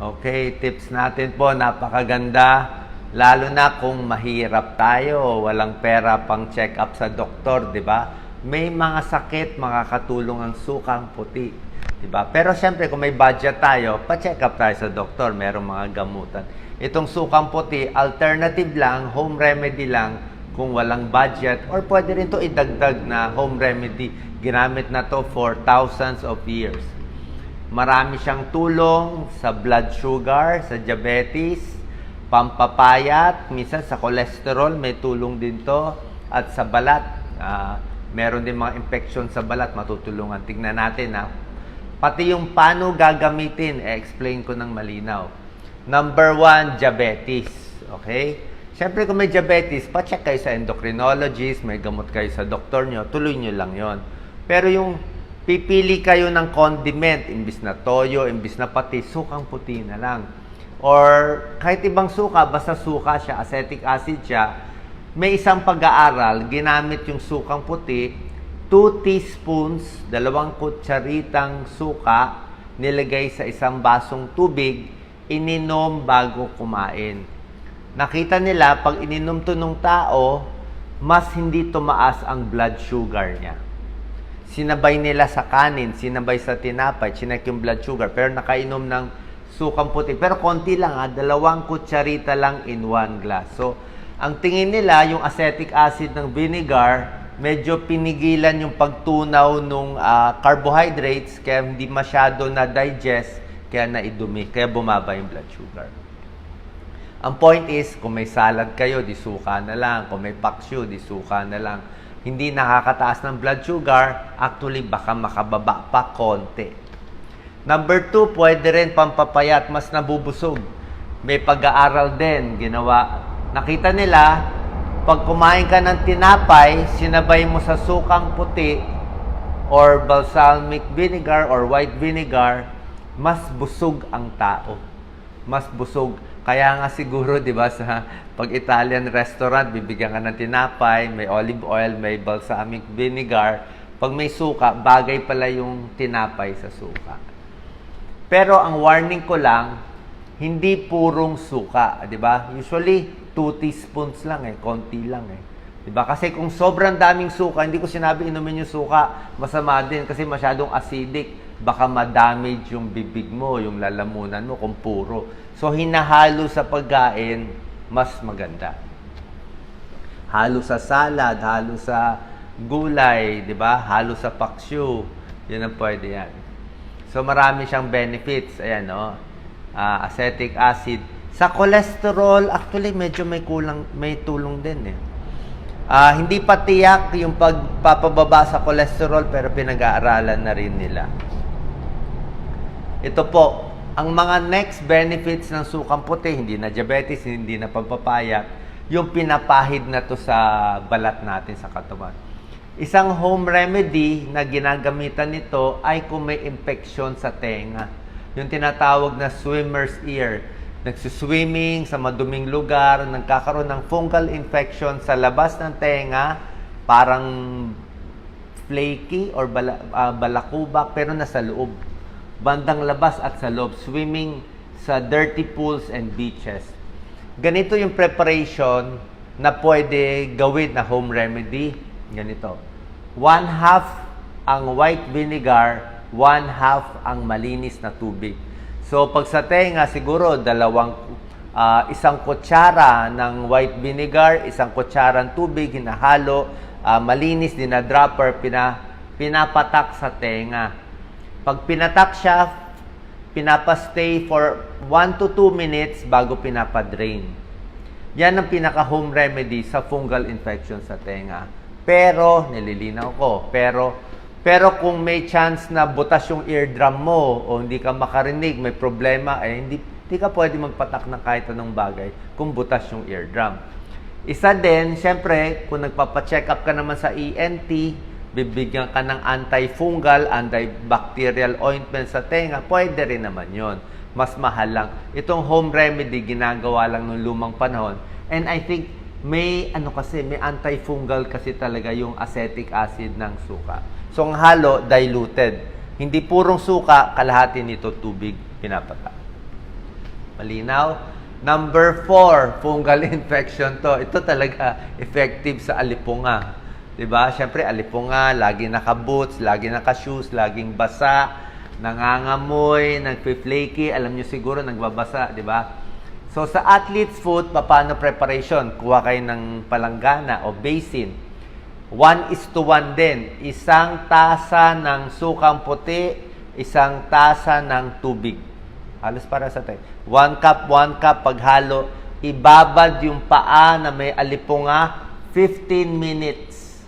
Okay, tips natin po, napakaganda. Lalo na kung mahirap tayo, walang pera pang check-up sa doktor, di ba? May mga sakit, makakatulong ang sukang puti, di ba? Pero siyempre, kung may budget tayo, pa-check up tayo sa doktor, merong mga gamutan. Itong sukang puti, alternative lang, home remedy lang, kung walang budget, or pwede rin to idagdag na home remedy. Ginamit na to for thousands of years. Marami siyang tulong sa blood sugar, sa diabetes, pampapayat, minsan sa cholesterol, may tulong din to. At sa balat, meron din mga infection sa balat, matutulungan. Tingnan natin ha. Pati yung paano gagamitin, explain ko ng malinaw. Number 1, diabetes. Okay? Siyempre kung may diabetes, pa-check kayo sa endocrinologist, may gamot kayo sa doktor nyo, tuloy nyo lang yon. Pero yung pipili kayo ng condiment, imbis na toyo, imbis na pati, sukang puti na lang. Or kahit ibang suka, basta suka siya, acetic acid siya, may isang pag-aaral, ginamit yung sukang puti, 2 teaspoons, 2 kutsaritang suka, nilagay sa isang basong tubig, ininom bago kumain. Nakita nila, pag ininom to ng tao, mas hindi tumaas ang blood sugar niya. Sinabay nila sa kanin, sinabay sa tinapay, chinek yung blood sugar, pero nakainom ng sukang puti. Pero konti lang 2 kutsarita lang in 1 glass. So, ang tingin nila, yung acetic acid ng vinegar, medyo pinigilan yung pagtunaw ng carbohydrates, kaya hindi masyado na-digest, kaya naidumi, kaya bumaba yung blood sugar. Ang point is, kung may salad kayo, di suka na lang. Kung may paksiw, di suka na lang. Hindi nakakataas ng blood sugar, actually baka makababa pa konti. Number 2, pwede rin pampapayat, mas nabubusog. May pag-aaral din, ginawa. Nakita nila, pag kumain ka ng tinapay, sinabay mo sa sukang puti or balsamic vinegar or white vinegar, mas busog ang tao. Mas busog. Kaya nga siguro, di ba, sa pag-Italian restaurant, bibigyan ka ng tinapay, may olive oil, may balsamic vinegar. Pag may suka, bagay pala yung tinapay sa suka. Pero ang warning ko lang, hindi purong suka, di ba? Usually, 2 teaspoons lang konti lang di ba? Kasi kung sobrang daming suka, hindi ko sinabi inumin yung suka, masama din kasi masyadong acidic, baka ma-damage yung bibig mo, yung lalamunan mo kung puro. So, hinahalo sa pagkain, mas maganda. Halo sa salad, halo sa gulay, di ba? Halo sa paksiw, yun ang pwede yan. So, marami siyang benefits. Ayan, no? Acetic acid. Sa cholesterol, actually, medyo may tulong din hindi pa tiyak yung pagpapababa sa cholesterol, pero pinag-aaralan na rin nila. Ito po, ang mga next benefits ng sukang puti, hindi na diabetes, hindi na pampapayat, yung pinapahid na to sa balat natin sa katawan. Isang home remedy na ginagamitan nito ay kung may infection sa tenga. Yung tinatawag na swimmer's ear. Nagsuswimming sa maduming lugar, nagkakaroon ng fungal infection sa labas ng tenga, parang flaky or balakubak, pero nasa loob. Bandang labas at sa loob, swimming sa dirty pools and beaches. Ganito yung preparation na pwede gawin na home remedy. Ganito. 1/2 ang white vinegar, 1/2 ang malinis na tubig. So, pag sa tenga, siguro, isang kutsara ng white vinegar, isang kutsara ng tubig, hinahalo, malinis, dinadropper, pinapatak sa tenga. Pag pinatak siya, pinapastay for 1 to 2 minutes bago pinapadrain. Yan ang pinaka-home remedy sa fungal infection sa tenga. Pero, nililinaw ko, pero kung may chance na butas yung eardrum mo o hindi ka makarinig, may problema, hindi ka pwede magpatak ng kahit anong bagay kung butas yung eardrum. Isa din, syempre, kung nagpapacheck up ka naman sa ENT, bibigyan ka ng antifungal, antibacterial ointment sa tenga, pwede rin naman yon. Mas mahal lang. Itong home remedy, ginagawa lang nung lumang panahon. And I think, may antifungal kasi talaga yung acetic acid ng suka. So, ang halo, diluted. Hindi purong suka, kalahati nito tubig, pinapatak. Malinaw? Number 4, fungal infection to. Ito talaga effective sa alipunga. Diba? Siyempre, alipunga, lagi naka-boots, lagi naka-shoes, laging basa, nangangamoy, nagpi-flaky, alam nyo siguro, nagbabasa, diba? So, sa athlete's foot, paano preparation? Kuha kayo ng palanggana o basin. 1:1 din. Isang tasa ng sukang puti, isang tasa ng tubig. Halos para sa tayo. 1 cup, paghalo. Ibabad yung paa na may alipunga, 15 minutes.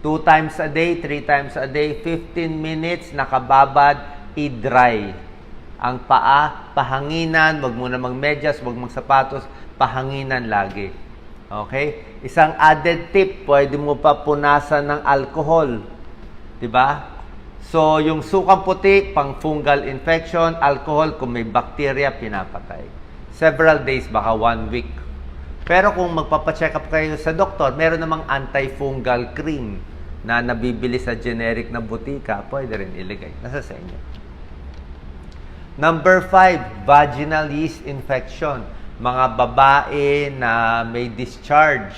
2 times a day, 3 times a day, 15 minutes, nakababad, i-dry. Ang paa, pahanginan, wag mo na magmedyas, wag magsapatos, pahanginan lagi. Okay? Isang added tip, pwede mo pa punasan ng alcohol. Diba? So, yung sukang puti, pang fungal infection, alcohol, kung may bacteria, pinapatay. Several days, baka 1 week. Pero kung magpapacheck up kayo sa doktor, meron namang antifungal cream na nabibili sa generic na butika, pwede rin ilagay. Nasa sa inyo. Number 5, vaginal yeast infection. Mga babae na may discharge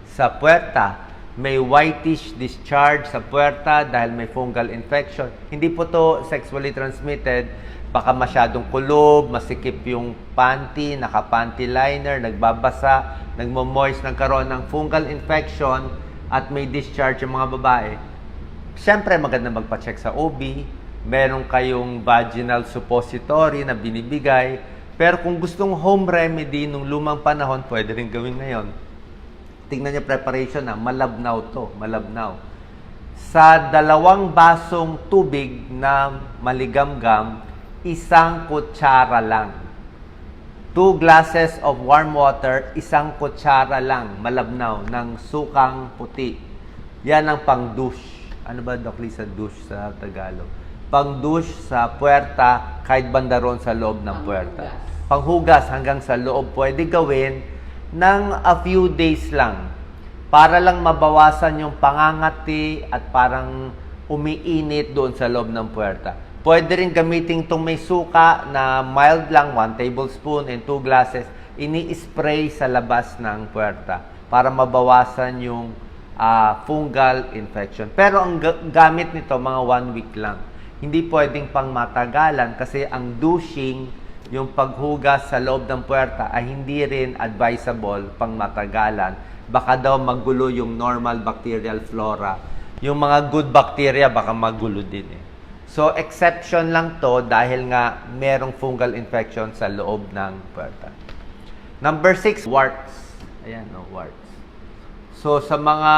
sa puwerta, may whitish discharge sa puwerta dahil may fungal infection. Hindi po to sexually transmitted. Baka masyadong kulob, masikip yung panty, naka-panty liner, nagbabasa, nagmo-moist, nagkaroon ng fungal infection at may discharge yung mga babae. Siyempre, maganda magpa-check sa OB. Meron kayong vaginal suppository na binibigay. Pero kung gustong home remedy nung lumang panahon, pwede rin gawin ngayon. Tingnan niyo preparation na, malabnaw to, malabnaw. Sa 2 basong tubig na maligamgam, 1 kutsara lang. 2 glasses of warm water, 1 kutsara lang, malabnaw, ng sukang puti. Yan ang pang-douche. Ano ba, Doc Lisa, douche sa Tagalog? Pang-douche sa puwerta, kahit bandaron sa loob ng puwerta. Panghugas hanggang sa loob, pwede gawin ng a few days lang para lang mabawasan yung pangangati at parang umiinit doon sa loob ng puwerta. Pwede rin gamitin itong may suka na mild lang, 1 tablespoon and 2 glasses, ini-spray sa labas ng puwerta para mabawasan yung fungal infection. Pero ang gamit nito, mga 1 week lang. Hindi pwedeng pang matagalan kasi ang douching, yung paghugas sa loob ng puwerta ay hindi rin advisable pang matagalan. Baka daw magulo yung normal bacterial flora. Yung mga good bacteria baka magulo din eh. So, exception lang to dahil nga merong fungal infection sa loob ng puwerta. Number 6, warts. Ayan, no, warts. So, sa mga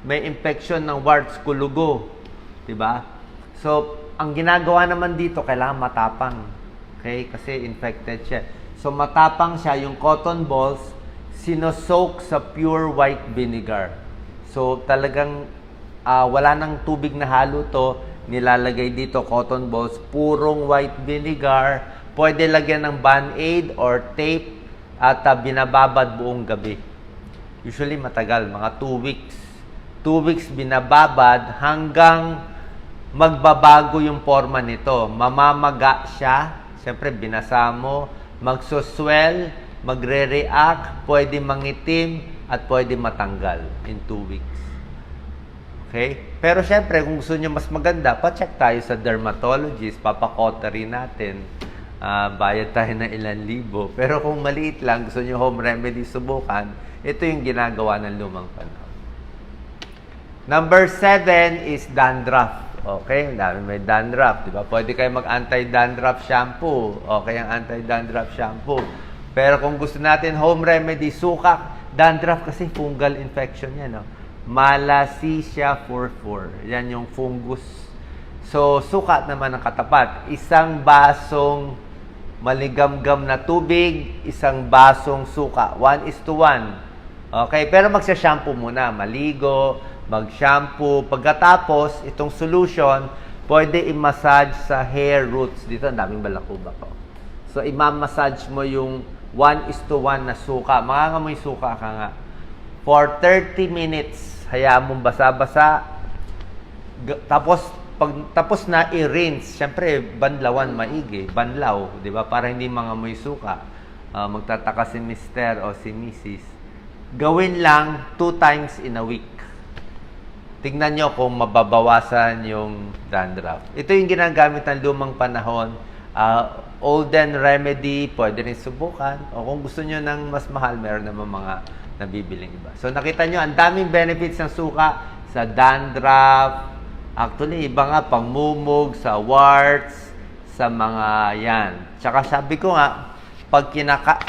may infection ng warts, kulugo. Diba? So, ang ginagawa naman dito, kailangan matapang. Okay? Kasi infected siya. So, matapang siya. Yung cotton balls, sinosoak sa pure white vinegar. So, talagang wala nang tubig na halo to. Nilalagay dito, cotton balls, purong white vinegar. Pwede lagyan ng Band-Aid or tape at binababad buong gabi. Usually, matagal. Mga 2 weeks. 2 weeks binababad hanggang magbabago yung forma nito. Mamamaga siya. Siyempre, binasa mo, magsuswell, magre-react, pwede mangitim, at pwede matanggal in 2 weeks. Okay? Pero siyempre, kung gusto nyo mas maganda, pa-check tayo sa dermatologist, papakotary natin. Bayad tayo ng ilang libo. Pero kung maliit lang, gusto nyo home remedy, subukan, ito yung ginagawa ng lumang panahon. Number 7 is dandruff. Okay, dami may dandruff, di ba? Pwede kayo mag-anti-dandruff shampoo. Okay, ang anti-dandruff shampoo. Pero kung gusto natin home remedy, suka, dandruff kasi fungal infection yan, no? Malassezia furfur. Yan yung fungus. So, suka naman ang katapat. 1 basong maligamgam na tubig, 1 basong suka. 1:1. Okay, pero magsha-shampoo muna. Maligo, mag-shampoo. Pagkatapos, itong solution, pwede i-massage sa hair roots. Dito, ang daming balakubak ko. So, i-massage mo yung 1:1 na suka. Mangangamoy suka ka nga. For 30 minutes, hayaan mong basa-basa. Tapos, pag tapos na i-rinse, syempre banlawan maigi, banlaw, 'di ba? Para hindi mangamoy suka. Magtataka si Mister o si Mrs. Gawin lang 2 times in a week. Tingnan nyo kung mababawasan yung dandruff. Ito yung ginagamit ng lumang panahon. Olden remedy, pwede rin subukan. O kung gusto nyo ng mas mahal, meron naman mga nabibiling iba. So nakita nyo, ang daming benefits ng suka sa dandruff. Actually, iba nga, pangmumog, sa warts, sa mga yan. Tsaka sabi ko nga, pag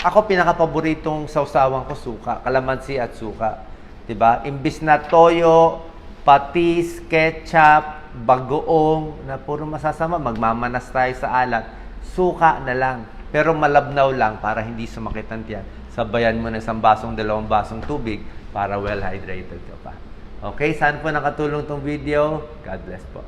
ako pinaka-paboritong sausawan ko suka, kalamansi at suka. 'Di ba? Imbis na toyo, patis, ketchup, bagoong, na puro masasama, magmamanas tayo sa alat, suka na lang. Pero malabnaw lang para hindi sumakit ang tiyan. Sabayan mo na 1 basong, 2 basong tubig para well hydrated ka pa. Okay, saan po nakatulong tong video? God bless po.